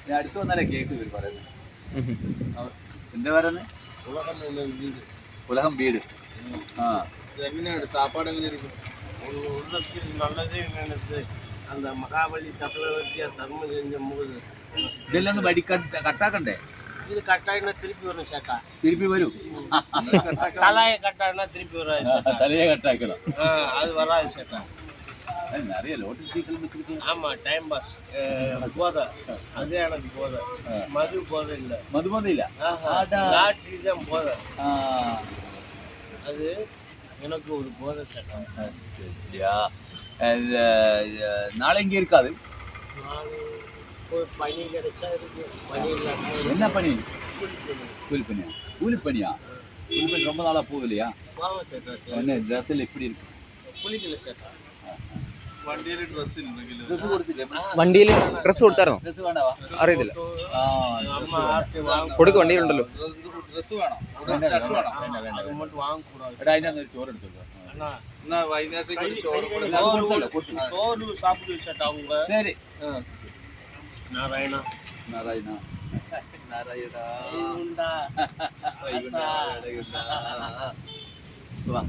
ഞാൻ അടുത്ത് വന്നാലേ കേക്ക് വരും പറയുന്നത്. എന്താ പറയുന്നത്? ഉലകം വീട്. ആ എങ്ങനെയാണ് സാപ്പാട് എങ്ങനെ ഇരിക്കും? നല്ലത് அந்த மகாபலி சக்கரவர்த்தியா தர்மம் செஞ்சும்போது ഇതെല്ലാം ഒന്ന് കട്ടാക്കണ്ടേ? இது கட்டாயினா திருப்பி வரும் சேட்டா. തിരുപ്പി വരും. தலையை கட்டாயினா திருப்பி வராது. തലയെ കട്ടാക്കണം. அது வராது சேட்டா. நிறைய லோட்டஸ் சீக்கிரம் வச்சுக்கிட்டு. ஆமா, டைம் பாஸ் போதை. அது எனக்கு போதை. மது போதை இல்லை. மது போதை இல்லை. லாட்ரி தான் போதை. அது எனக்கு ஒரு போதை சேட்டா. நாளை இங்கே இருக்காது. பனி கிடைச்சா இருக்கு. பனி இல்லாம என்ன பனி? கூலிப்பனியா? கூலிப்பனியா? கூலிப்பனி ரொம்ப நாளாக போகலையா? வாங்க சேட்டா. என்ன ட்ரெஸ்ஸில் எப்படி இருக்கு? കുളിക്കില്ല ചേട്ടാ. വണ്ടിയിൽ ഡ്രസ് ഡ്രസ്സ് കൊടുത്തില്ലേ? വണ്ടിയിൽ ഡ്രസ്സ് കൊടുത്തായിരുന്നോ? ഡ്രസ്സ് വേണവാ? അറിയത്തില്ല. അമ്മ ആർട്ടി വാങ്ങും. കൊടുക്കും, വണ്ടിയിലുണ്ടല്ലോ. ഡ്രസ് വേണം. അങ്ങോട്ട് വാങ്ങിക്കൂടാ. എടാ അതിനകത്ത് ചോറ് എടുത്തോ. എന്നാ വൈകുന്നേരത്തേക്ക് ചോറ് சோறு சாப்பிட்டு சேட்டா அவங்க. சரி. நாராயணா நாராயணா நாராயணா வைகுண்டா. வைகுண்டா. வா.